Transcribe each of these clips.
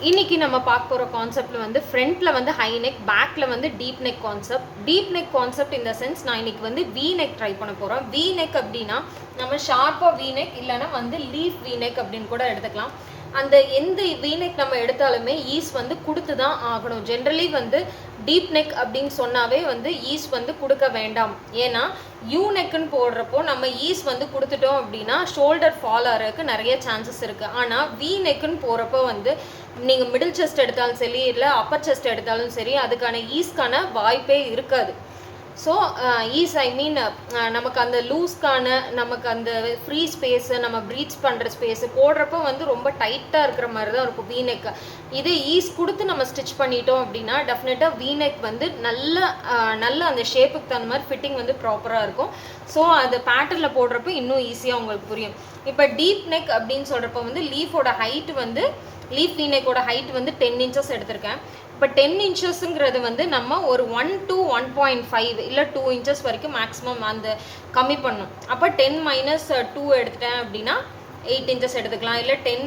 இன்னைக்கு நம்ம பார்க்க போகிற கான்செப்டில் வந்து ஃப்ரண்ட்டில் வந்து ஹை நெக், பேக்கில் வந்து deep neck concept. Deep neck concept இந்த சென்ஸ் நான் இன்னைக்கு வந்து வி நெக் ட்ரை பண்ண போகிறோம். வி நெக் அப்படின்னா நம்ம ஷார்ப்பாக வி நெக் இல்லைனா வந்து லீஃப் வி நெக் அப்படின்னு கூட எடுத்துக்கலாம். அந்த எந்த வி நெக் நம்ம எடுத்தாலுமே ஈஸ் வந்து கொடுத்து தான் ஆகணும். ஜென்ரலி வந்து டீப் நெக் அப்படின்னு சொன்னாவே வந்து ஈஸ் வந்து கொடுக்க வேண்டாம். ஏன்னா யூ நெக்குன்னு போடுறப்போ நம்ம ஈஸ் வந்து கொடுத்துட்டோம் அப்படின்னா ஷோல்டர் ஃபால் ஆகிறதுக்கு நிறைய சான்சஸ் இருக்குது. ஆனால் வி நெக்குன்னு போகிறப்போ வந்து நீங்கள் மிடில் செஸ்ட் எடுத்தாலும் சரி இல்லை அப்பர் செஸ்ட் எடுத்தாலும் சரி அதுக்கான ஈஸ்க்கான வாய்ப்பே இருக்காது. ஸோ ஈஸ் ஐ மீன் நமக்கு அந்த லூஸ்க்கான நமக்கு அந்த ஃப்ரீ ஸ்பேஸு நம்ம ப்ரீச் பண்ணுற ஸ்பேஸு போடுறப்போ வந்து ரொம்ப டைட்டாக இருக்கிற மாதிரி தான் இருக்கும் வீநெக்கு. இதே ஈஸ் கொடுத்து நம்ம ஸ்டிச் பண்ணிட்டோம் அப்படின்னா டெஃபினட்டாக வீநெக் வந்து நல்ல அந்த ஷேப்புக்கு தகுந்த மாதிரி ஃபிட்டிங் வந்து ப்ராப்பராக இருக்கும். ஸோ அது பேட்டர்னில் போடுறப்போ இன்னும் ஈஸியாக உங்களுக்கு புரியும். இப்போ டீப் நெக் அப்படின்னு சொல்கிறப்ப வந்து லீஃபோட ஹைட்டு வந்து லீஃப் வீநெக்கோட ஹைட் வந்து 10 இன்ச்சஸ் எடுத்திருக்கேன். இப்போ 10 இன்ச்சஸ்ங்கிறது வந்து நம்ம ஒரு 1 to 1.5 இல்லை 2 இன்ச்சஸ் வரைக்கும் மேக்ஸிமம் அந்த கம்மி பண்ணணும். அப்போ 10 - 2 எடுத்துட்டேன் அப்படின்னா 8 இன்ச்சஸ் எடுத்துக்கலாம். இல்லை 10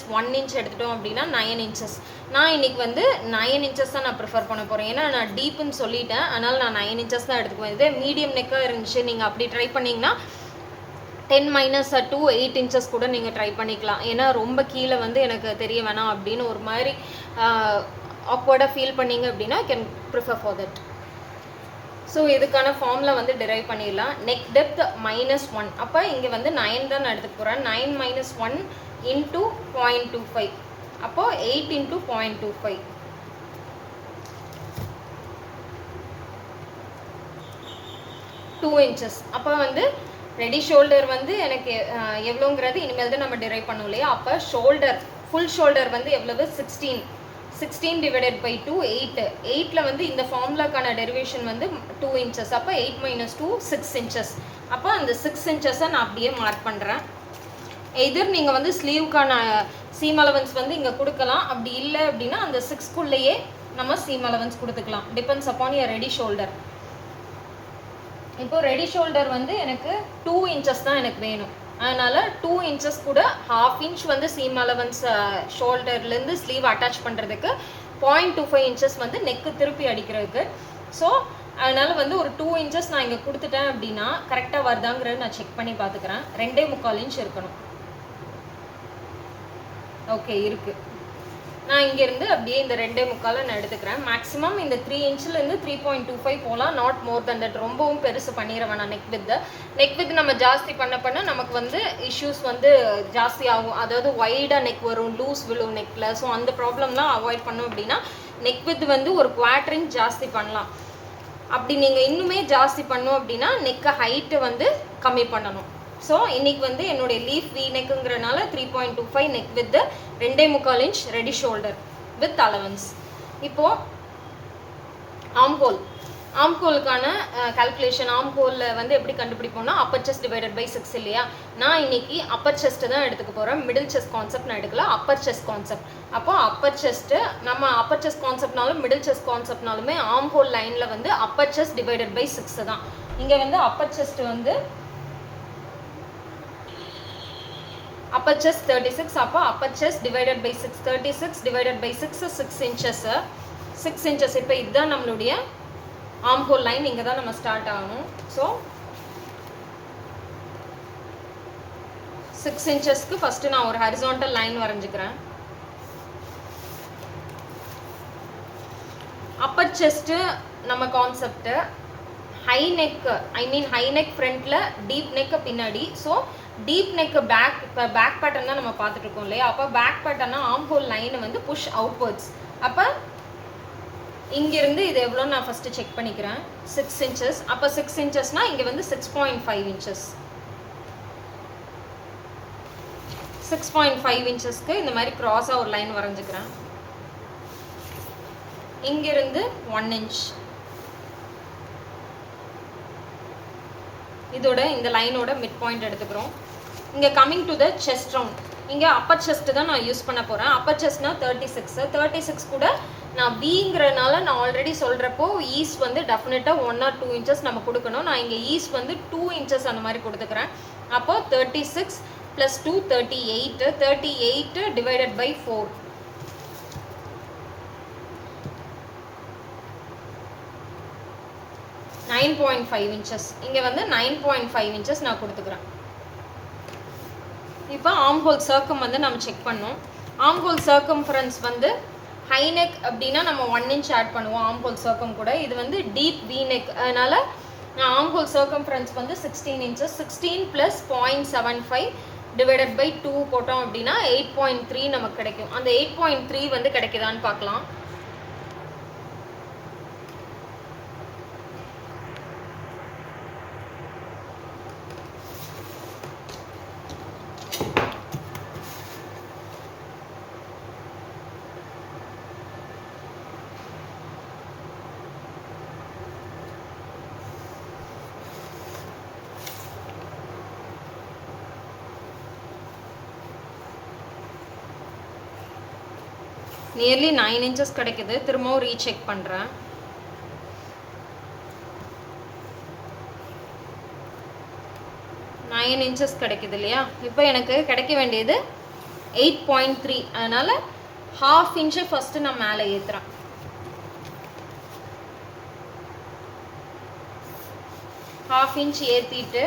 - 1 இன்ச் எடுத்துட்டோம் அப்படின்னா 9 இன்ச்சஸ். நான் இன்னைக்கு வந்து 9 இன்ச்சஸ் தான் நான் ப்ரிஃபர் பண்ண போகிறேன். ஏன்னா நான் டீப்புன்னு சொல்லிட்டேன், அதனால் நான் 9 இன்ச்சஸ் தான் எடுத்துக்குவேன். இதே மீடியம் நெக்காக இருந்துச்சு நீங்கள் அப்படி ட்ரை பண்ணிங்கன்னா 10 - 2 8 இன்ச்சஸ் கூட நீங்கள் ட்ரை பண்ணிக்கலாம். ஏன்னா ரொம்ப கீழே வந்து எனக்கு தெரிய வேணாம் அப்படின்னு ஒரு மாதிரி ஆக்வர்டாக ஃபீல் பண்ணிங்க அப்படின்னா can prefer for that. So இதுக்கான ஃபார்மில் வந்து டிரைவ் பண்ணிடலாம். Neck depth -1. அப்போ இங்கே வந்து 9 தான் நான் எடுத்துக்க போகிறேன். 9 - 1 × 0.25. அப்போது 8 × 0.25. 2 இன்ச்சஸ். அப்போ வந்து ரெடி ஷோல்டர் வந்து எனக்கு எவ்வளோங்கிறது இனிமேல் தான் நம்ம டிரைவ் பண்ணோம் இல்லையா. அப்போ ஷோல்டர் ஃபுல் ஷோல்டர் வந்து எவ்வளவு 16 டிவைடட் பை 2 8. 8ல் வந்து இந்த ஃபார்முலாக்கான டெரிவேஷன் வந்து 2 இன்ச்சஸ். அப்போ 8 - 2 6 இன்ச்சஸ். அப்போ அந்த 6 இன்ச்சஸை நான் அப்படியே மார்க் பண்ணுறேன். எதிர் நீங்கள் வந்து ஸ்லீவுக்கான சீம் அலவன்ஸ் வந்து இங்கே கொடுக்கலாம். அப்படி இல்லை அப்படின்னா அந்த 6க்குள்ளேயே நம்ம சீம் அலவன்ஸ் கொடுத்துக்கலாம். Depends upon your ready shoulder. இப்போ ரெடி ஷோல்டர் வந்து எனக்கு 2 இன்ச்சஸ் தான் எனக்கு வேணும். அதனால் 2 இன்ச்சஸ் கூட 1/2 இன்ச் வந்து சீம் அலவன்ஸ் ஷோல்டர்லேருந்து ஸ்லீவ் அட்டாச் பண்ணுறதுக்கு 0.25 இன்ச்சஸ் வந்து நெக்கு திருப்பி அடிக்கிறதுக்கு. ஸோ அதனால் வந்து ஒரு 2 இன்ச்சஸ் நான் இங்கே கொடுத்துட்டேன் அப்படின்னா கரெக்டாக வருதாங்கிறத நான் செக் பண்ணி பார்த்துக்கிறேன். 2.25 இன்ச் இருக்கணும். ஓகே இருக்குது. நான் இங்கேருந்து அப்படியே இந்த 2.25 நான் எடுத்துக்கிறேன். மேக்ஸிமம் இந்த 3 இன்ச்சிலேருந்து 3.25 போகலாம், நாட் மோர் தென் தட். ரொம்பவும் பெருசு பண்ணிட வேணாம். நெக் வித் நம்ம ஜாஸ்தி பண்ண நமக்கு வந்து இஷ்யூஸ் வந்து ஜாஸ்தி ஆகும். அதாவது வைடாக நெக் வரும், லூஸ் விழும் நெக்கில். ஸோ அந்த ப்ராப்ளம்லாம் அவாய்ட் பண்ணோம் அப்படின்னா நெக் வித் வந்து ஒரு 1/4 இன்ச் ஜாஸ்தி பண்ணலாம். அப்படி நீங்கள் இன்னுமே ஜாஸ்தி பண்ணோம் அப்படின்னா நெக்கை ஹைட்டு வந்து கம்மி பண்ணணும். ஸோ இன்றைக்கி வந்து என்னுடைய லீஃப் வி நெக்குங்கிறனால 3.25 neck with 2.25 inch ready shoulder with allowance. இப்போது ஆம்ஹோலுக்கான கால்குலேஷன். ஆம்ஹோலில் வந்து எப்படி கண்டுபிடிப்போம்னா அப்பர் செஸ்ட் டிவைடட் பை 6 இல்லையா. நான் இன்னைக்கு அப்பர் செஸ்ட்டு தான் எடுத்துக்க போகிறேன். மிடில் செஸ்ட் கான்செப்ட் நான் எடுக்கல, அப்பர் செஸ்ட் கான்செப்ட். அப்போ அப்பர் செஸ்ட்டு நம்ம Appar chest கான்செப்ட்னாலும் middle chest கான்செப்ட்னாலுமே armhole லைனில் வந்து அப்பர் செஸ்ட் டிவைடட் பை 6 தான். இங்கே வந்து அப்பர் செஸ்ட் வந்து upper chest 36. அப்போ upper chest divided by 6, 36 divided by 6 6 inches. 6 inches. இப்போ இதுதான் நம்மளுடைய armhole line. இங்கே தான் நம்ம ஸ்டார்ட் ஆகணும். ஸோ 6 inchesக்கு ஃபஸ்ட்டு நான் ஒரு horizontal line வரைஞ்சிக்கிறேன். அப்பர் செஸ்ட்டு நம்ம concept high neck, I mean high neck ஃப்ரண்ட்டில், டீப் நெக்கு பின்னாடி. So deep neck back pattern தான் நம்ம பார்த்துட்டு இருக்கோம் இல்லையா. அப்போ பேக் பேட்டர்னா ஆம்ஹோல் லைனை வந்து புஷ் அவுட்வர்ட்ஸ். அப்போ இங்கேருந்து இது எவ்வளோ நான் ஃபஸ்ட்டு செக் பண்ணிக்கிறேன். 6 இன்ச்சஸ். அப்போ 6 இன்ச்சஸ்னால் இங்கே வந்து 6.5 இன்ச்சஸ். 6.5 இன்ச்சஸ்க்கு இந்த மாதிரி க்ராஸாக ஒரு லைன் வரைஞ்சிக்கிறேன். இங்கேருந்து 1 இன்ச். இதோட இந்த லைனோட மிட் பாயிண்ட் எடுத்துக்கிறோம். இங்கே coming to the chest round. இங்கே அப்பர் செஸ்ட்டு தான் நான் யூஸ் பண்ண போகிறேன். அப்பர் செஸ்ட்னா 36 கூட நான் பிங்கிறனால நான் ஆல்ரெடி சொல்கிறப்போ ஈஸ் வந்து டெஃபினட்டாக 1 or 2 இன்ச்சஸ் நம்ம கொடுக்கணும். நான் இங்கே ஈஸ் வந்து 2 இன்ச்சஸ் அந்த மாதிரி கொடுத்துக்கிறேன். அப்போது 36 + 2 38. 38 டிவைடட் பை 4. 9.5 inches. இங்கே வந்து 9.5 inches நான் கொடுத்துக்கிறேன். இப்போ ஆர்ம் ஹோல் சர்க்கம் வந்து நம்ம செக் பண்ணோம். ஆர்ம் ஹோல் சர்க்கம்ஃபரன்ஸ் வந்து ஹை நெக் அப்படின்னா நம்ம 1 inch ஆட் பண்ணுவோம் ஆர்ம் ஹோல் சர்க்கம் கூட. இது வந்து டீப் வி நெக், அதனால நான் ஆர்ம் ஹோல் சர்க்கம்ஃபரன்ஸ் வந்து 16 inches. 16 + 0.75 டிவைடட் பை 2 போட்டோம் அப்படின்னா 8.3 நமக்கு கிடைக்கும். அந்த 8.3 வந்து கிடைக்குதான்னு பார்க்கலாம். நியர்லி 9 inches கிடைக்குது. திரும்பவும் ரீசெக் பண்ணுறேன். நைன் inches கிடைக்குது இல்லையா? இப்போ எனக்கு கிடைக்க வேண்டியது 8.3. அதனால் 1/2 inch ஃபஸ்ட்டு நான் மேலே ஏற்றுறேன். ½ inch ஏற்றிட்டு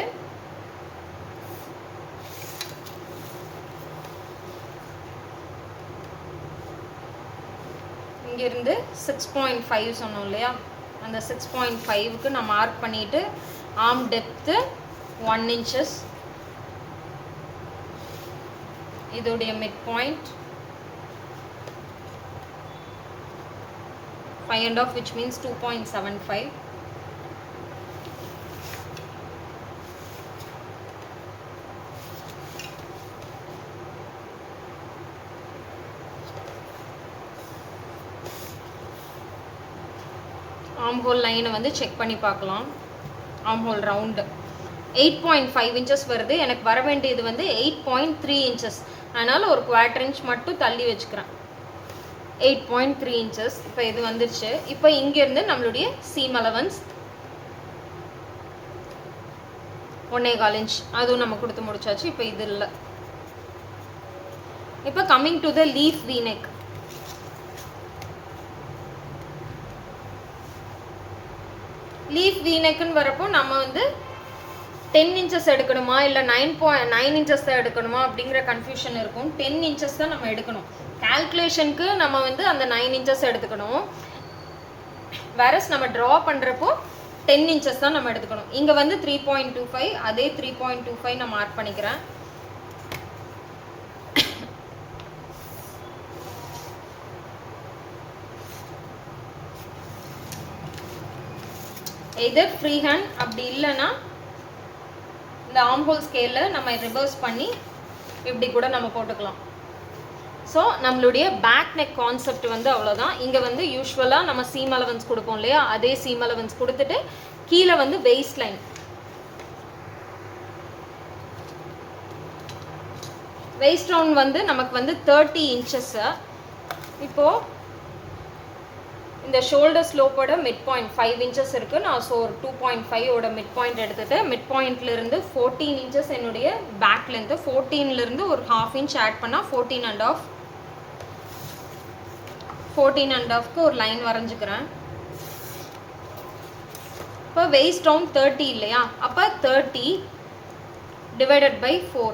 இங்கிருந்து 6.5 சொன்னோம் இல்லையா? அந்த 6.5க்கு நான் மார்க் பண்ணிவிட்டு ஆர்ம் டெப்த்து 1 inches, இதோடைய mid point 5.5 which means 2.75. Arm whole லைனை வந்து செக் பண்ணி பார்க்கலாம். ஆர்ம் ஹோல் ரவுண்டு 8.5 inches வருது. எனக்கு வர வேண்டியது வந்து 8.3 inches. அதனால் ஒரு 1/4 inch மட்டும் தள்ளி வச்சுக்கிறேன். 8.3 inches. இப்போ இது வந்துருச்சு. இப்போ இங்கேருந்து நம்மளுடைய சீம் அலவன்ஸ் 1.25 inch அதுவும் நம்ம கொடுத்து முடிச்சாச்சு. இப்போ இது இல்லை. இப்போ coming to the leaf V neck. Leaf V நெக்குன்னு வரப்போ நம்ம வந்து 10 inches எடுக்கணுமா இல்லை 9 inches தான் எடுக்கணுமா அப்படிங்கிற கன்ஃபியூஷன் இருக்கும். 10 inches தான் நம்ம எடுக்கணும். கால்குலேஷனுக்கு நம்ம வந்து அந்த 9 inches எடுத்துக்கணும். வேறஸ் நம்ம ட்ரா பண்ணுறப்போ 10 inches தான் நம்ம எடுத்துக்கணும். இங்கே வந்து 3.25, அதே 3.25 நான் மார்க் பண்ணிக்கிறேன். எதர் ஃப்ரீ ஹேண்ட், அப்படி இல்லைன்னா இந்த ஆர்ம் ஹோல் ஸ்கேலில் நம்ம ரிவர்ஸ் பண்ணி இப்படி கூட நம்ம போட்டுக்கலாம். ஸோ நம்மளுடைய பேக் நெக் கான்செப்ட் வந்து அவ்வளோதான். இங்கே வந்து யூஸ்வலாக நம்ம சீம் அலவன்ஸ் கொடுப்போம் இல்லையா? அதே சீம் அலவன்ஸ் கொடுத்துட்டு கீழே வந்து வெயிஸ்ட் லைன். வெயிஸ்ட் ரவுண்ட் வந்து நமக்கு வந்து 30 inches. இப்போது இந்த ஷோல்டர் ஸ்லோப்போட மிட் பாயிண்ட் 5 inches இருக்குது. நான் ஸோ ஒரு 2.5 மிட் பாயிண்ட் எடுத்துகிட்டு மிட் பாயிண்ட்லேருந்து 14 inches என்னுடைய பேக் லென்த்து. 14லேருந்து ஒரு ½ inch ஆட் பண்ணால் 14.5க்கு ஒரு லைன் வரைஞ்சிக்கிறேன். இப்போ வெயிஸ்ட் ரவுண்ட் 30 இல்லையா? அப்போ 30 டிவைடட் பை 4.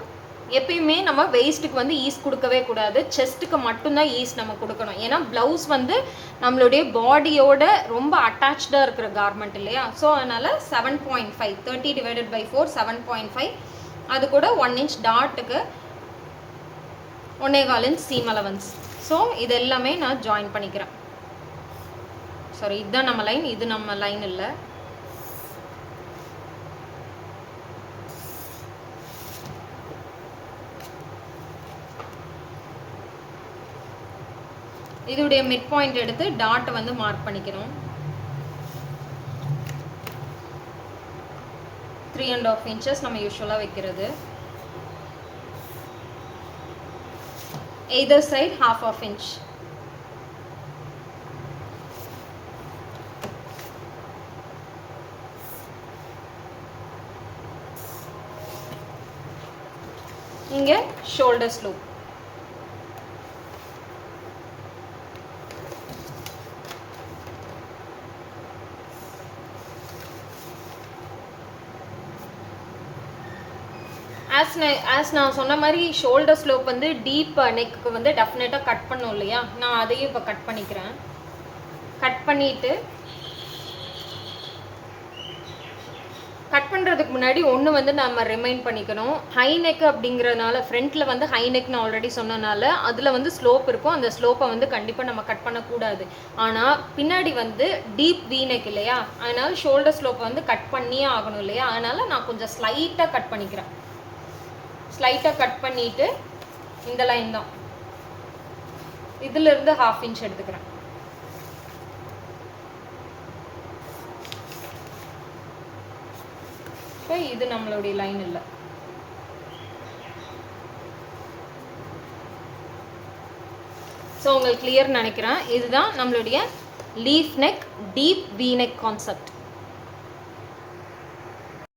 எப்பயுமே நம்ம வெயிஸ்ட்டுக்கு வந்து ஈஸ் கொடுக்கவே கூடாது. செஸ்ட்டுக்கு மட்டும்தான் ஈஸ் நம்ம கொடுக்கணும். ஏன்னா ப்ளவுஸ் வந்து நம்மளுடைய பாடியோட ரொம்ப அட்டாச்சாக இருக்கிற கார்மெண்ட் இல்லையா? ஸோ அதனால் 7.5, 30 டிவைடட் பை 4 7.5. அது கூட 1 inch டாட்டுக்கு 1.25 inch சீம் அலவன்ஸ். ஸோ இது எல்லாமே நான் ஜாயின் பண்ணிக்கிறேன். சாரி, இதுதான் நம்ம லைன், இது நம்ம லைன் இல்லை. இதோடைய மிட் பாயிண்ட் எடுத்து டாட்டை வந்து மார்க் பண்ணிக்கணும். 3.5 inches நம்ம யூஸ்வலாக வைக்கிறது. either side ½ inch. இங்கே ஷோல்டர் ஸ்லூப். ஆஸ் நான் சொன்ன மாதிரி ஷோல்டர் ஸ்லோப் வந்து டீப் நெக்கு வந்து டெஃபினட்டாக கட் பண்ணும் இல்லையா, நான் அதையும் இப்போ கட் பண்ணிக்கிறேன். கட் பண்ணிவிட்டு கட் பண்ணுறதுக்கு முன்னாடி ஒன்று வந்து நம்ம ரிமைண்ட் பண்ணிக்கணும். ஹை நெக் அப்படிங்கிறதுனால ஃப்ரண்ட்டில் வந்து ஹை நெக்னு ஆல்ரெடி சொன்னனால அதில் வந்து ஸ்லோப் இருக்கும். அந்த ஸ்லோப்பை வந்து கண்டிப்பாக நம்ம கட் பண்ணக்கூடாது. ஆனால் பின்னாடி வந்து டீப் வீ நெக் இல்லையா, அதனால் ஷோல்டர் ஸ்லோப்பை வந்து கட் பண்ணியே ஆகணும் இல்லையா, அதனால் நான் கொஞ்சம் ஸ்லைட்டாக கட் பண்ணிக்கிறேன். ஸ்லைட்டாக கட் பண்ணிவிட்டு இந்த லைன் தான், இதிலிருந்து 1/2 இன்ச் எடுத்துக்கிறேன். இது நம்மளுடைய லைன் இல்லை. ஸோ உங்களுக்கு கிளியர் நினைக்கிறேன். இதுதான் நம்மளுடைய leaf neck deep we neck concept.